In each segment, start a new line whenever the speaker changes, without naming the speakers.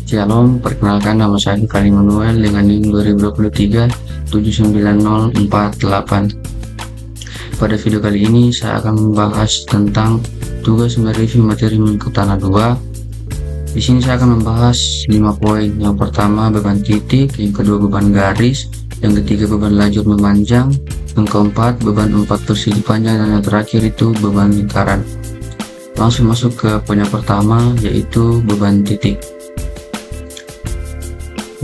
Shalom, perkenalkan nama saya Fahri Manuel dengan NIM 2023 79048. Pada video kali ini saya akan membahas tentang tugas mereview materi Minggu Tanah 2. Di sini saya akan membahas 5 poin. Yang pertama beban titik, yang kedua beban garis, yang ketiga beban lajur memanjang, yang keempat beban 4 persegi panjang, dan yang terakhir itu beban lingkaran. Langsung masuk ke poin yang pertama, yaitu beban titik.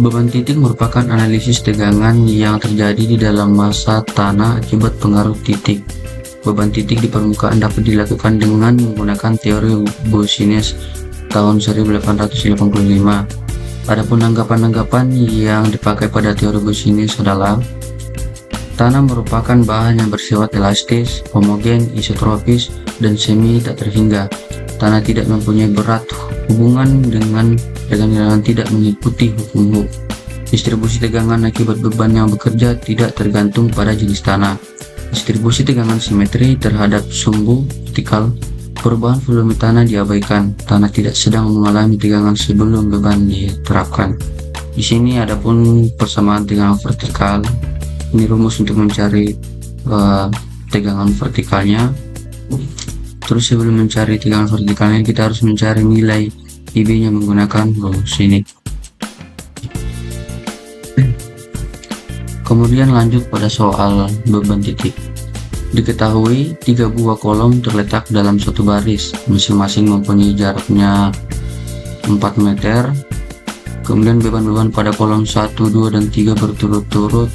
Beban titik merupakan analisis tegangan yang terjadi di dalam massa tanah akibat pengaruh titik. Beban titik di permukaan dapat dilakukan dengan menggunakan teori Boussinesq tahun 1885. Adapun anggapan-anggapan yang dipakai pada teori Boussinesq adalah tanah merupakan bahan yang bersifat elastis, homogen, isotropis, dan semi tak terhingga. Tanah tidak mempunyai berat hubungan dengan tegangan tidak mengikuti hukum Hooke. Distribusi tegangan akibat beban yang bekerja tidak tergantung pada jenis tanah. Distribusi tegangan simetri terhadap sumbu vertikal. Perubahan volume tanah diabaikan. Tanah tidak sedang mengalami tegangan sebelum beban diterapkan. Di sini adapun persamaan tegangan vertikal. Ini rumus untuk mencari tegangan vertikalnya. Terus sebelum mencari tegangan vertikalnya, kita harus mencari nilai IB nya menggunakan rumus ini. Kemudian lanjut pada soal beban titik. Diketahui 3 buah kolom terletak dalam satu baris, masing-masing mempunyai jaraknya 4 meter. Kemudian beban-beban pada kolom 1, 2, dan 3 berturut-turut,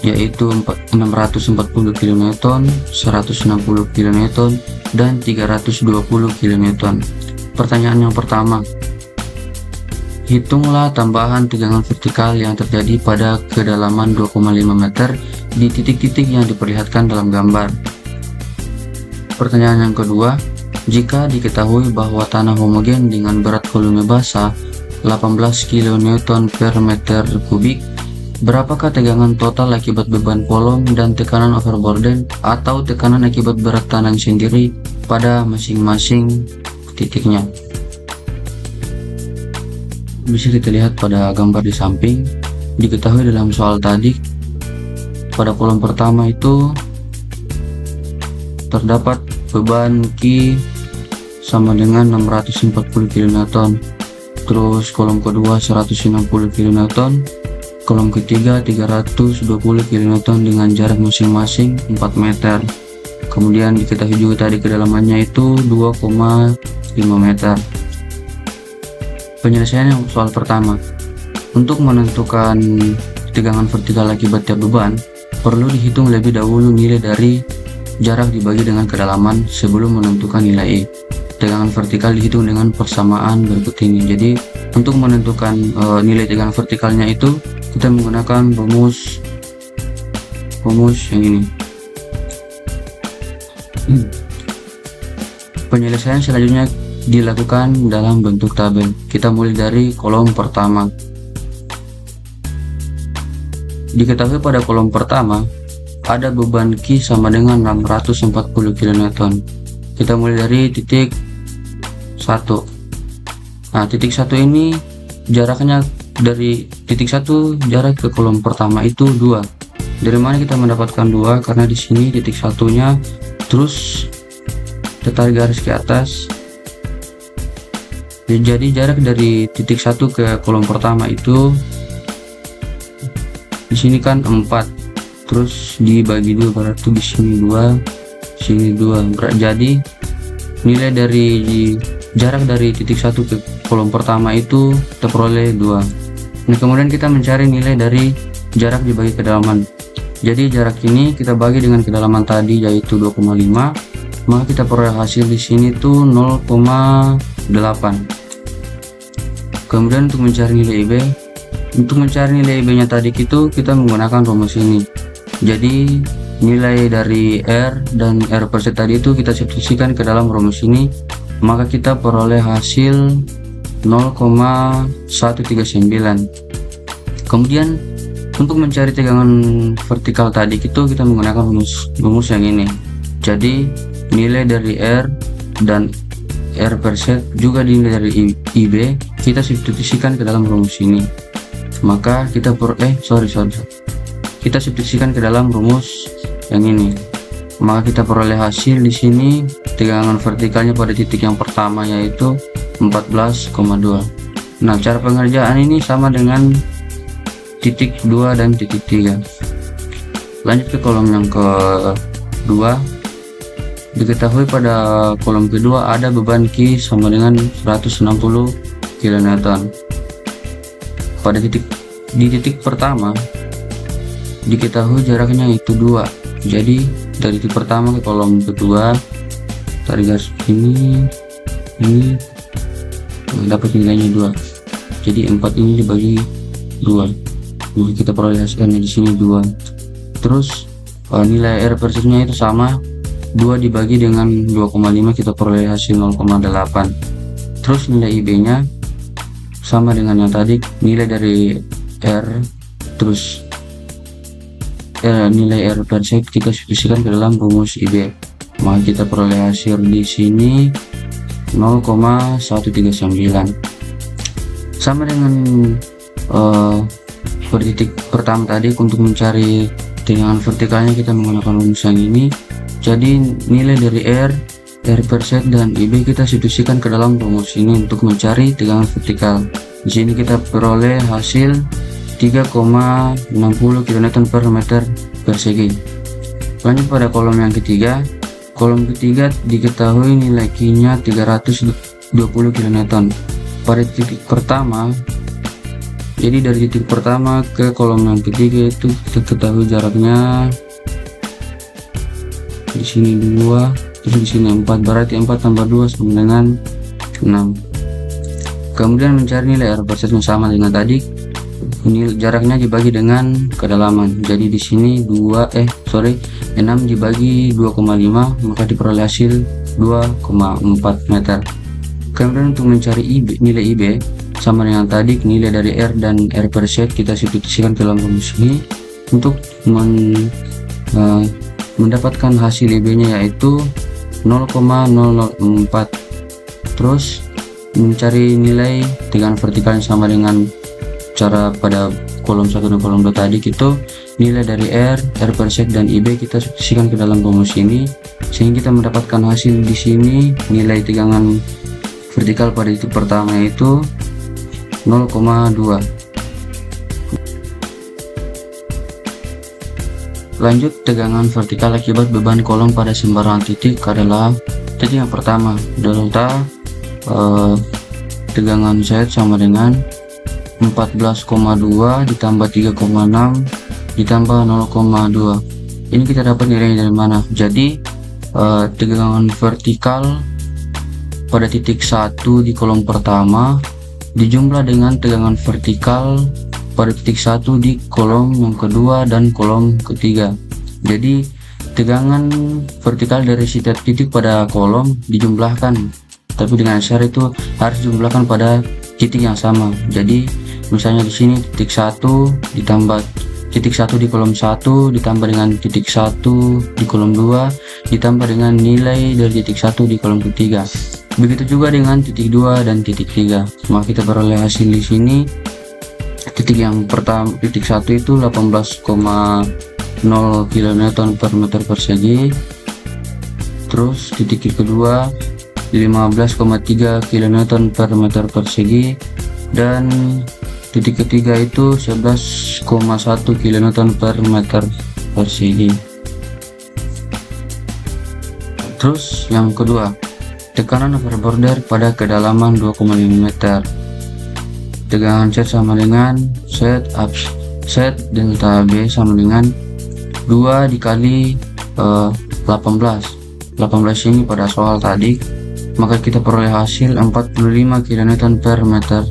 yaitu 640 kN, 160 kN, dan 320 kN. Pertanyaan yang pertama, hitunglah tambahan tegangan vertikal yang terjadi pada kedalaman 2,5 meter di titik-titik yang diperlihatkan dalam gambar. Pertanyaan yang kedua, jika diketahui bahwa tanah homogen dengan berat volume basah 18 kN per meter kubik, berapakah tegangan total akibat beban kolom dan tekanan overburden atau tekanan akibat berat tanah sendiri pada masing-masing titiknya? Bisa kita lihat pada gambar di samping. Diketahui dalam soal tadi pada kolom pertama itu terdapat beban Q sama dengan 640 kN, terus kolom kedua 160 kN, kolom ketiga 320 kN dengan jarak masing-masing 4 meter. Kemudian diketahui juga tadi kedalamannya itu 2,5 meter. Penyelesaian soal pertama. Untuk menentukan tegangan vertikal akibat tiap beban, perlu dihitung lebih dahulu nilai dari jarak dibagi dengan kedalaman sebelum menentukan nilai E. Tegangan vertikal dihitung dengan persamaan berikut ini. Jadi untuk menentukan nilai tegangan vertikalnya itu kita menggunakan rumus yang ini. Penyelesaian selanjutnya dilakukan dalam bentuk tabel. Kita mulai dari kolom pertama. Diketahui pada kolom pertama ada beban Q sama dengan 640 kN. Kita mulai dari titik 1. Nah, titik 1 ini jaraknya dari titik 1 jarak ke kolom pertama itu 2. Dari mana kita mendapatkan 2? Karena di sini titik satunya terus ditarik garis ke atas. Jadi jarak dari titik 1 ke kolom pertama itu di sini kan 4, terus dibagi 2, berarti di sini 2, sini 2. Jadi nilai dari jarak dari titik 1 ke kolom pertama itu kita peroleh 2. Nah, kemudian kita mencari nilai dari jarak dibagi kedalaman. Jadi jarak ini kita bagi dengan kedalaman tadi yaitu 2,5, maka kita peroleh hasil di sini tuh 0,8. Kemudian untuk mencari nilai IB, nya tadi itu kita menggunakan rumus ini. Jadi nilai dari R dan R per set tadi itu kita substitusikan ke dalam rumus ini, maka kita peroleh hasil 0,139. Kemudian untuk mencari tegangan vertikal tadi itu kita menggunakan rumus yang ini. Jadi nilai dari R dan R per set juga dinilai dari IB, kita substitusikan ke dalam rumus ini. Maka kita kita substitusikan ke dalam rumus yang ini. Maka kita peroleh hasil di sini tegangan vertikalnya pada titik yang pertama yaitu 14,2. Nah, cara pengerjaan ini sama dengan titik 2 dan titik 3. Lanjut ke kolom yang kedua. Diketahui pada kolom kedua ada beban Q sama dengan 160 kN. Pada di titik pertama diketahui jaraknya itu 2. Jadi dari titik pertama ke kolom kedua tarik garis ini dapat nilainya 2. Jadi 4 ini dibagi 2. Jadi kita peroleh hasilnya di sini 2. Terus nilai R per setnya itu sama, 2 dibagi dengan 2,5 kita peroleh hasil 0,8. Terus nilai IB nya sama dengan yang tadi, nilai dari R terus nilai R per set kita substitusikan ke dalam rumus IB. Maka kita peroleh hasil di sini 0,139 sama dengan pada titik pertama tadi. Untuk mencari tegangan vertikalnya kita menggunakan rumus yang ini. Jadi nilai dari R per set dan IB kita substitusikan ke dalam rumus ini untuk mencari tegangan vertikal. Di sini kita peroleh hasil 3,60 kN per meter persegi. Lanjut pada kolom yang ketiga. Kolom ketiga diketahui nilai Q-nya 320 kN. Pada titik pertama, jadi dari titik pertama ke kolom yang ketiga itu kita ketahui jaraknya di sini 2, terus di sini 4, berarti 4 tambah 2 sama dengan 6. Kemudian mencari nilai R per setnya sama dengan tadi, ini jaraknya dibagi dengan kedalaman. Jadi di sini 6 dibagi 2,5 maka diperoleh hasil 2,4 meter. Kemudian untuk mencari nilai IB sama dengan tadi, nilai dari R dan R per set kita substitusikan ke dalam rumus ini untuk mendapatkan hasil IB nya yaitu 0,004. Terus mencari nilai tegangan vertikal sama dengan cara pada kolom 1 dan kolom 2 tadi, gitu. Nilai dari R per set dan IB kita substitusikan ke dalam rumus ini sehingga kita mendapatkan hasil di sini nilai tegangan vertikal pada titik pertama yaitu 0,2. Lanjut, tegangan vertikal akibat beban kolom pada sembarangan titik adalah titik yang pertama, delta tegangan set sama dengan 14,2 ditambah 3,6 ditambah 0,2. Ini kita dapat nilainya dari mana? Jadi tegangan vertikal pada titik 1 di kolom pertama dijumlah dengan tegangan vertikal pada titik 1 di kolom yang kedua dan kolom ketiga. Jadi tegangan vertikal dari setiap titik pada kolom dijumlahkan, tapi dengan syarat itu harus dijumlahkan pada titik yang sama. Jadi misalnya di sini titik 1 ditambah titik 1 di kolom 1 ditambah dengan titik 1 di kolom 2 ditambah dengan nilai dari titik 1 di kolom ketiga. Begitu juga dengan titik 2 dan titik 3. Maka kita peroleh hasil di sini. Titik yang pertama, titik 1 itu 18,0 kN per meter persegi. Terus titik kedua 15,3 kN per meter persegi, dan titik ketiga itu 11,1 kN per meter persegi. Terus yang kedua, tekanan overborder pada kedalaman 2,5 meter. Tegangan set sama dengan set delta B sama dengan 2 dikali 18 ini pada soal tadi. Maka kita peroleh hasil 45 kN per meter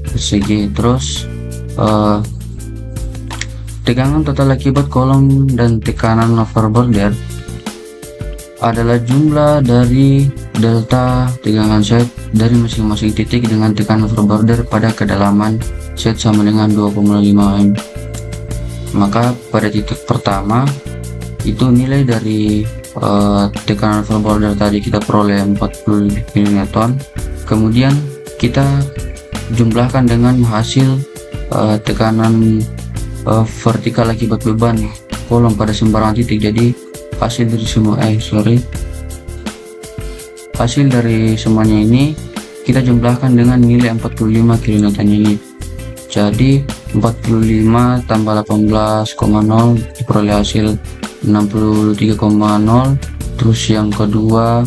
persegi. Terus tegangan total akibat kolom dan tekanan overborder adalah jumlah dari delta tegangan set dari masing-masing titik dengan tekanan overborder pada kedalaman set sama dengan 2,5 m. Maka pada titik pertama itu nilai dari tekanan overborder tadi kita peroleh 40 N. Kemudian kita jumlahkan dengan hasil tekanan vertikal akibat beban kolom pada sembarang titik. Jadi hasil dari semua hasil dari semuanya ini kita jumlahkan dengan nilai 45 kN ini. Jadi 45 tambah 18,0 diperoleh hasil 63,0. Terus yang kedua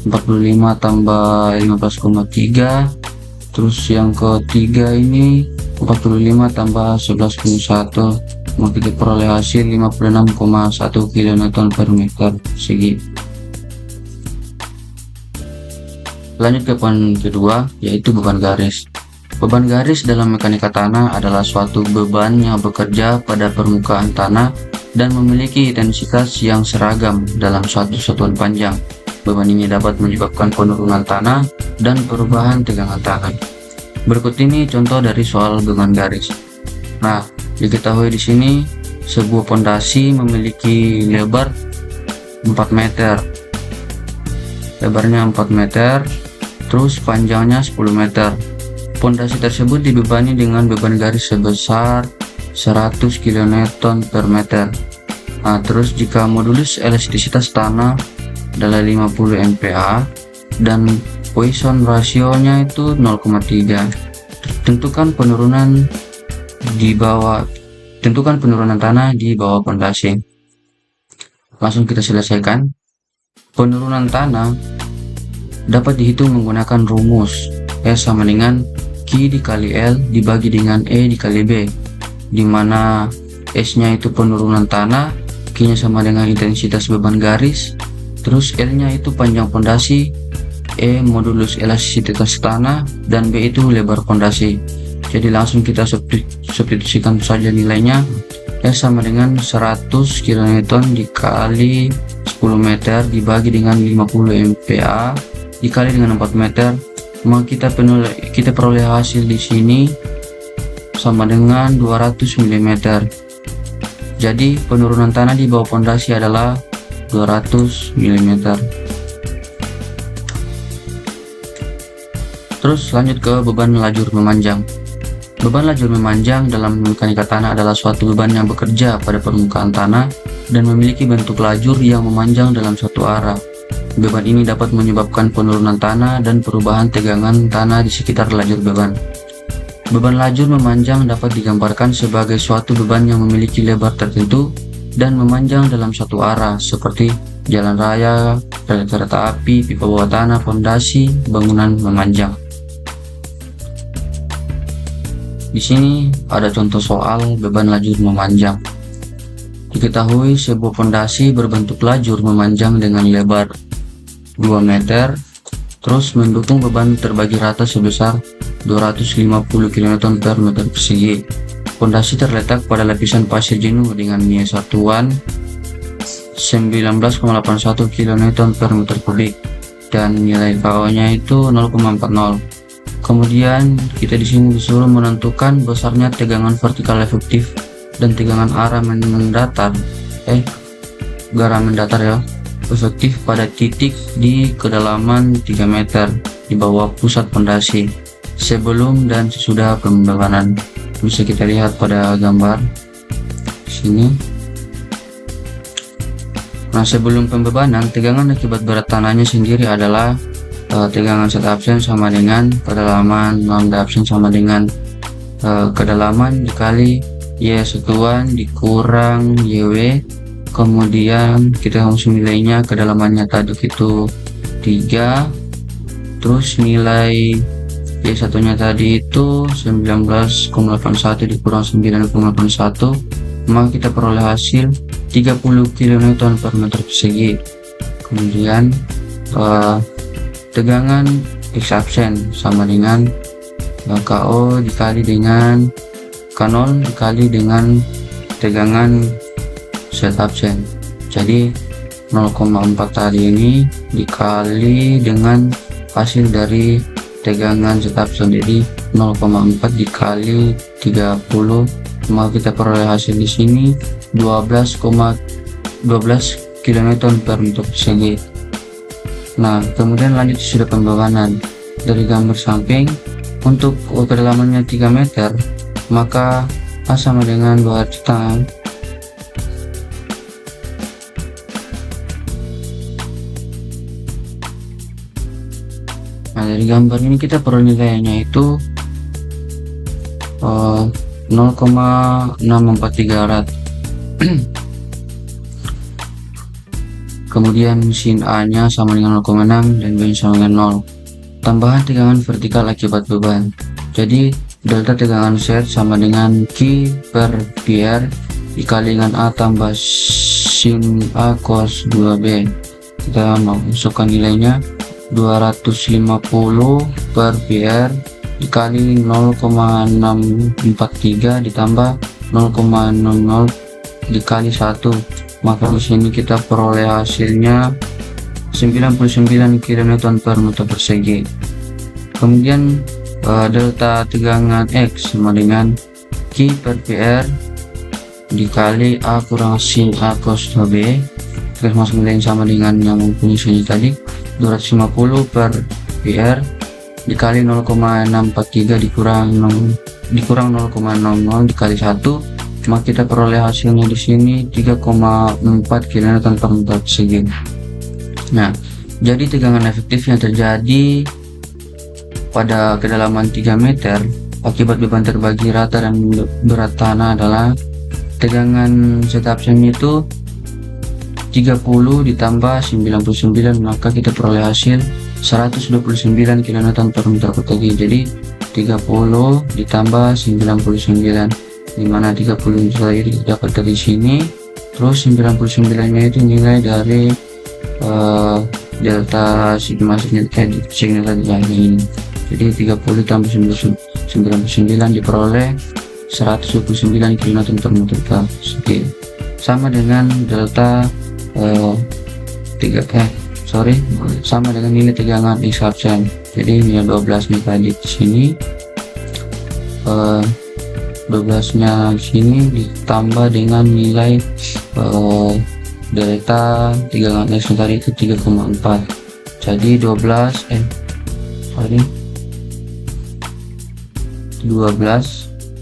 45 tambah 15,3. Terus yang ketiga ini 45 tambah 11,1, maka kita peroleh hasil 56,1 kN per meter persegi. Lanjut ke poin kedua, yaitu beban garis. Beban garis dalam mekanika tanah adalah suatu beban yang bekerja pada permukaan tanah dan memiliki intensitas yang seragam dalam suatu satuan panjang. Beban ini dapat menyebabkan penurunan tanah dan perubahan tegangan tanah. Berikut ini contoh dari soal beban garis. Nah, diketahui di sini sebuah pondasi memiliki lebar 4 meter. Lebarnya 4 meter, terus panjangnya 10 meter. Pondasi tersebut dibebani dengan beban garis sebesar 100 kN per meter. Nah, terus jika modulus elastisitas tanah adalah 50 MPa dan Poisson rasionya itu 0,3. Tentukan penurunan tanah di bawah pondasi. Langsung kita selesaikan. Penurunan tanah dapat dihitung menggunakan rumus S sama dengan Q dikali L dibagi dengan E dikali B, di mana S nya itu penurunan tanah, Q nya sama dengan intensitas beban garis, terus L nya itu panjang pondasi, E modulus elastisitas tanah, dan B itu lebar pondasi. Jadi langsung kita substitusikan saja nilainya. S sama dengan 100 kN dikali 10 meter dibagi dengan 50 MPa dikali dengan 4 meter, maka kita peroleh hasil di sini sama dengan 200 mm. Jadi penurunan tanah di bawah pondasi adalah 200 mm. Terus lanjut ke beban lajur memanjang. Beban lajur memanjang dalam mekanika tanah adalah suatu beban yang bekerja pada permukaan tanah dan memiliki bentuk lajur yang memanjang dalam satu arah. Beban ini dapat menyebabkan penurunan tanah dan perubahan tegangan tanah di sekitar lajur beban. Beban lajur memanjang dapat digambarkan sebagai suatu beban yang memiliki lebar tertentu dan memanjang dalam satu arah, seperti jalan raya, rel kereta api, pipa bawah tanah, fondasi, bangunan memanjang. Di sini ada contoh soal beban lajur memanjang. Diketahui sebuah fondasi berbentuk lajur memanjang dengan lebar 2 meter, terus mendukung beban terbagi rata sebesar 250 kN per meter persegi. Fondasi terletak pada lapisan pasir jenuh dengan nilai satuan 19,81 kN per meter kubik dan nilai KO nya itu 0,40. Kemudian kita di sini disuruh menentukan besarnya tegangan vertikal efektif dan tegangan arah mendatar ya, efektif pada titik di kedalaman 3 meter di bawah pusat fondasi sebelum dan sesudah pembebanan. Bisa kita lihat pada gambar sini. Nah, sebelum pembebanan, tegangan akibat berat tanahnya sendiri adalah tegangan set absen sama dengan kedalaman, lambda absen sama dengan kedalaman dikali Y satuan dikurang YW. Kemudian kita langsung nilainya, kedalamannya tadi itu 3, terus nilai Y satunya tadi itu 19,81 dikurang 9,81, maka kita peroleh hasil 30 kN per meter persegi. Kemudian tegangan X absen sama dengan KO dikali dengan K0 dikali dengan tegangan set absen. Jadi 0,4 tadi ini dikali dengan hasil dari tegangan set absen, jadi 0,4 dikali 30, maka kita peroleh hasil di sini 12 kN per meter persegi. Nah, kemudian lanjut sudah pembebanan. dari gambar samping untuk kedalamannya 3 meter, maka A sama dengan 2,5. Nah, dari gambar ini kita perlu nilainya itu 0,643 rad. Kemudian sin A nya sama dengan 0,6 dan B nya sama dengan 0. Tambahan tegangan vertikal akibat beban. Jadi delta tegangan set sama dengan Q per PR dikali dengan A tambah sin A cos 2B. Kita masukkan nilainya 250 per PR dikali 0,643 ditambah 0,00 dikali 1, maka di sini kita peroleh hasilnya 99 kN/m². Kemudian delta tegangan X sama dengan Q per PR dikali A kurang sin A cos 2B. Kita masuk nilai yang sama dengan yang mempunyai sini tadi, 250 per PR dikali 0,643 dikurang 0,00 dikali 1, maka kita peroleh hasilnya di sini 3,4 kN/m². Nah, jadi tegangan efektif yang terjadi pada kedalaman 3 meter akibat beban terbagi rata dan berat tanah adalah tegangan setup semi itu 30 ditambah 99, maka kita peroleh hasil 129 kN/m². Jadi 30 ditambah 99, dimana 30 saya dapat dari sini, terus 99 nya itu nilai dari delta sigma signal tadi. Jadi 30 tambah 99 diperoleh 129 kN/m², sama dengan delta sama dengan nilai tegangan X absen. Jadi nilai 12 nya tadi di sini, 12 nya sini ditambah dengan nilai delta tegangan X tadi itu 3,4. Jadi 12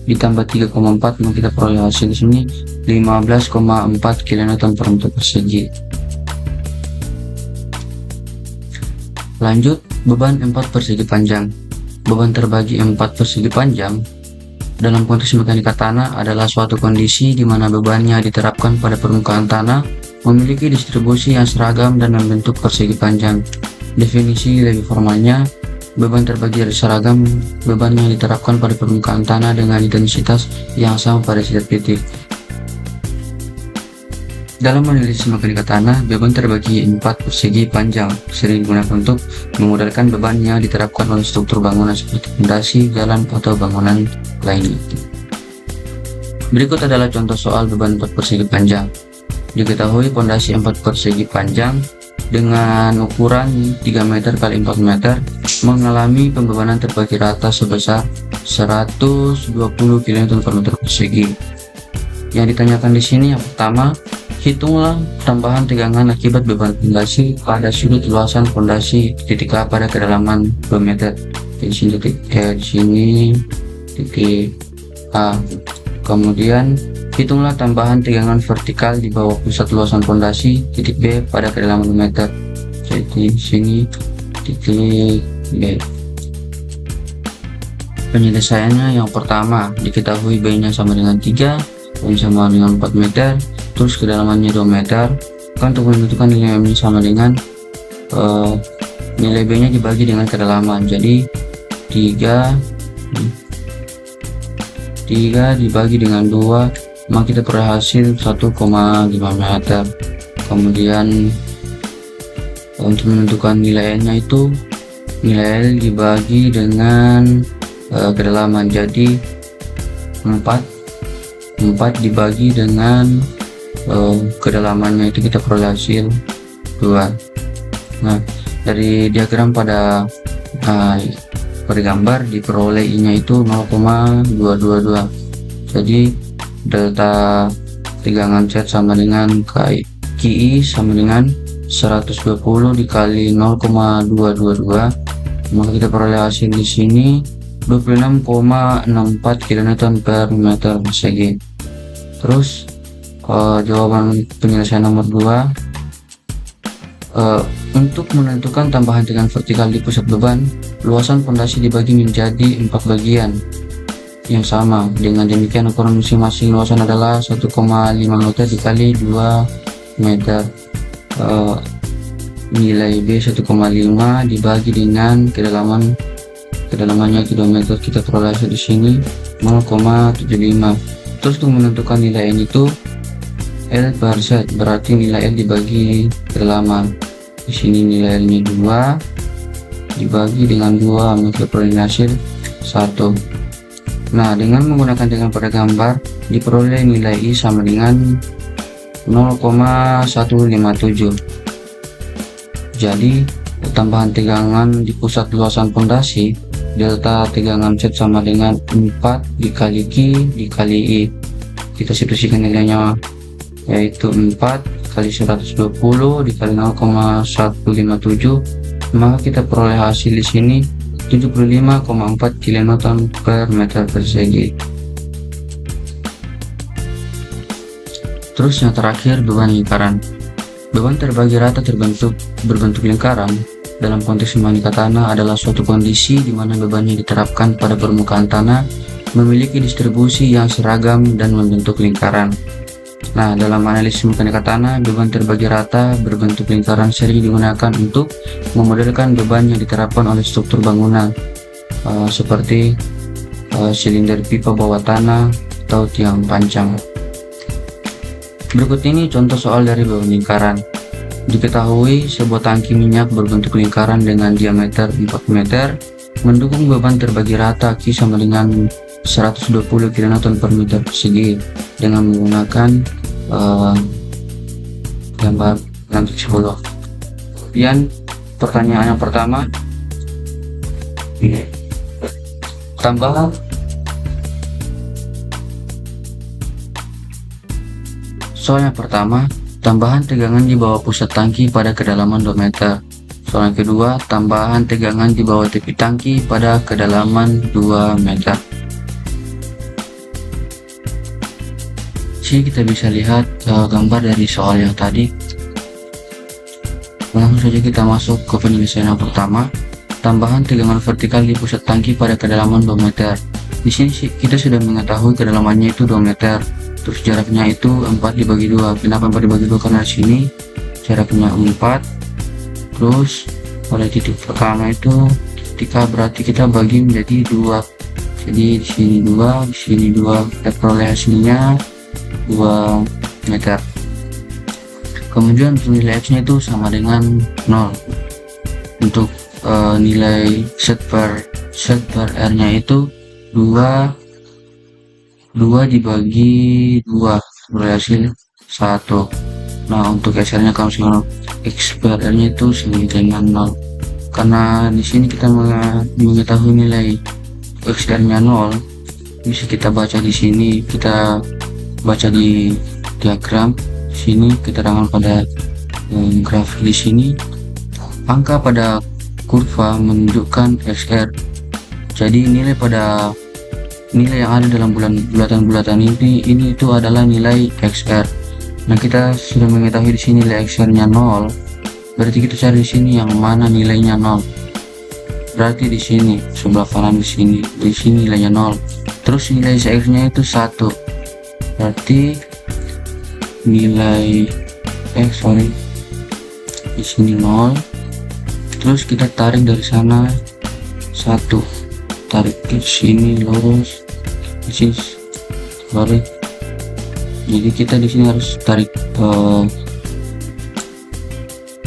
ditambah 3,4, maka kita peroleh hasil di sini 15,4 kN/m². Lanjut, beban 4 persegi panjang. Beban terbagi 4 persegi panjang dalam konteks mekanika tanah adalah suatu kondisi di mana bebannya diterapkan pada permukaan tanah memiliki distribusi yang seragam dan membentuk persegi panjang. Definisi lebih formalnya, beban terbagi seragam beban yang diterapkan pada permukaan tanah dengan intensitas yang sama pada setiap titik. Dalam meneliti mekanika tanah, beban terbagi 4 persegi panjang sering digunakan untuk memudahkan beban yang diterapkan oleh struktur bangunan seperti fondasi, jalan, atau bangunan lainnya. Berikut adalah contoh soal beban 4 persegi panjang. Diketahui fondasi 4 persegi panjang dengan ukuran 3 meter x 4 meter mengalami pembebanan terbagi rata sebesar 120 kN/m². Yang ditanyakan di sini yang pertama, hitunglah tambahan tegangan akibat beban fondasi pada sudut luasan fondasi titik A pada kedalaman 2 meter. Di sini titik A. Kemudian hitunglah tambahan tegangan vertikal di bawah pusat luasan fondasi titik B pada kedalaman 2 meter. Jadi sini titik B. Penyelesaiannya yang pertama, diketahui B nya sama dengan 3, B sama dengan 4 meter, terus kedalamannya 2 meter. Untuk menentukan nilai M sama dengan nilai B nya dibagi dengan kedalaman. Jadi 3 dibagi dengan 2, maka kita peroleh hasil 1,5 meter. Kemudian untuk menentukan nilai N nya itu nilai L dibagi dengan kedalaman. Jadi 4 dibagi dengan kedalamannya itu kita peroleh hasil 2. Nah, dari diagram pada gambar diperoleh I nya itu 0,222. Jadi delta tegangan set sama dengan KI sama dengan 120 dikali 0,222 Maka kita peroleh hasil di sini 26,64 kN per meter persegi. Terus jawaban penyelesaian nomor 2, untuk menentukan tambahan tegangan vertikal di pusat beban, luasan fondasi dibagi menjadi 4 bagian yang sama. Dengan demikian ukuran masing-masing luasan adalah 1,5 meter dikali 2 meter. Nilai B 1,5 dibagi dengan kedalamannya kilometer, kita peroleh di sini 0,75. Terus untuk menentukan nilai N itu L per Z, berarti nilai L dibagi kedalaman. Di sini nilai L-nya 2 dibagi dengan 2, maka peroleh hasil 1. Nah, dengan menggunakan tegangan pada gambar diperoleh nilai I sama dengan 0,157. Jadi tambahan tegangan di pusat luasan fondasi, delta tegangan Z sama dengan 4 dikali Q dikali I. Kita substitusikan nilainya, yaitu 4 kali 120 dikali 0,157, maka kita peroleh hasil di sini 75,4 kN per meter persegi. Terus yang terakhir, beban lingkaran. Beban terbagi rata berbentuk lingkaran dalam konteks mekanika tanah adalah suatu kondisi di mana beban yang diterapkan pada permukaan tanah memiliki distribusi yang seragam dan membentuk lingkaran. Nah, dalam analisis mekanika tanah, beban terbagi rata berbentuk lingkaran sering digunakan untuk memodelkan beban yang diterapkan oleh struktur bangunan, seperti silinder pipa bawah tanah atau tiang pancang. Berikut ini contoh soal dari beban lingkaran. Diketahui sebuah tangki minyak berbentuk lingkaran dengan diameter 4 meter mendukung beban terbagi rata Q sama dengan 120 kN per meter persegi dengan menggunakan gambar 10. Kemudian pertanyaan yang pertama, soal yang pertama, tambahan tegangan di bawah pusat tangki pada kedalaman 2 meter. Soal yang kedua, tambahan tegangan di bawah tepi tangki pada kedalaman 2 meter. Sini kita bisa lihat gambar dari soal yang tadi. Langsung saja kita masuk ke penyelesaian yang pertama. Tambahan tegangan vertikal di pusat tangki pada kedalaman 2 meter. Di sini kita sudah mengetahui kedalamannya itu 2 meter. Terus jaraknya itu 4 dibagi 2. Kenapa 4 dibagi 2? Karena di sini jaraknya 4. Terus pada titik pertama itu ketika berarti kita bagi menjadi 2. Jadi di sini 2, di sini 2. Kita peroleh hasilnya 2 meter. Kemudian nilai X nya itu sama dengan 0. Untuk nilai Z per R nya itu 2 dibagi 2 berhasil 1. Nah, untuk SR nya kalau misalnya X per R nya itu sama dengan 0. Karena di sini kita mengetahui nilai XR nya 0, bisa kita baca di sini, kita baca di diagram sini, keterangan pada grafik di sini. Angka pada kurva menunjukkan XR. Jadi nilai yang ada dalam bulatan ini itu adalah nilai XR. Nah, kita sudah mengetahui di sini nilai XR-nya 0. Berarti kita cari di sini yang mana nilainya 0. Berarti di sini sebelah kanan, di sini nilainya 0. Terus nilai CX-nya itu 1. Berarti nilai di sini 0. Terus kita tarik dari sana 1. Tarik ke sini lurus, di sini balik. Jadi kita di sini harus tarik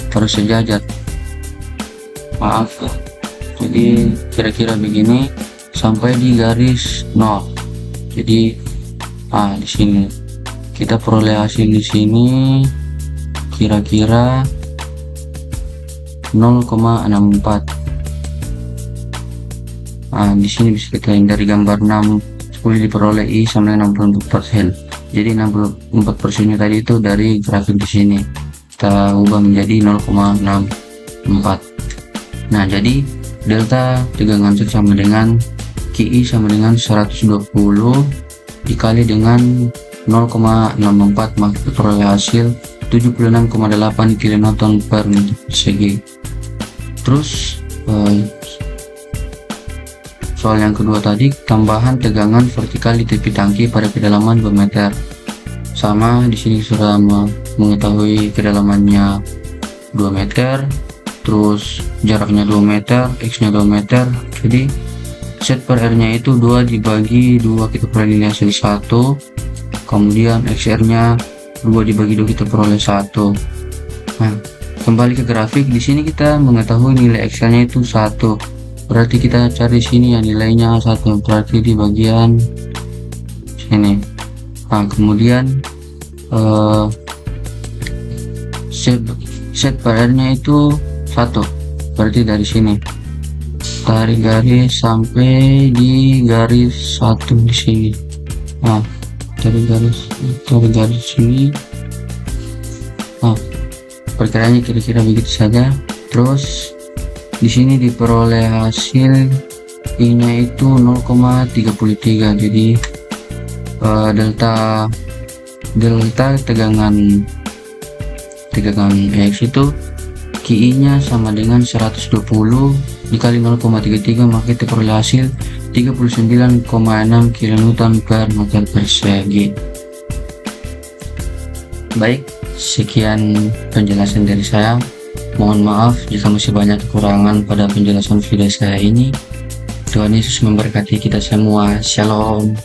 harus sejajar. Maaf. Jadi kira-kira begini sampai di garis 0. Jadi di sini kita peroleh hasil di sini kira-kira 0,64. Di sini bisa kita lihat dari gambar 10 diperoleh I sama dengan 64%. Jadi 64% nya tadi itu dari grafik di sini. Kita ubah menjadi 0,64. Nah, jadi delta tegangan Z sama dengan QI sama dengan 120 dikali dengan 0,64, maka peroleh hasil 76,8 kN per meter persegi. Terus soal yang kedua tadi, tambahan tegangan vertikal di tepi tangki pada kedalaman 2 meter. Sama, di sini sudah mengetahui kedalamannya 2 meter, terus jaraknya 2 meter, X-nya 2 meter. Jadi Z per R-nya itu 2 dibagi 2, kita peroleh nilai hasil 1. Kemudian XR-nya 2 dibagi 2, kita peroleh 1. Nah, kembali ke grafik, di sini kita mengetahui nilai XR-nya itu 1. Berarti kita cari sini yang nilainya 1, berarti di bagian sini. Nah, kemudian Z per R-nya itu 1, berarti dari sini tarik garis sampai di garis 1 di sini. Nah, tarik garis sini. Nah, perkiraannya kira-kira begitu saja. Terus di sini diperoleh hasil I-nya itu 0,33. Jadi delta tegangan X itu QI-nya sama dengan 120 dikali 0,33, maka kita peroleh hasil 39,6 kN per meter persegi. Baik, sekian penjelasan dari saya. Mohon maaf jika masih banyak kekurangan pada penjelasan video saya ini. Tuhan Yesus memberkati kita semua. Shalom.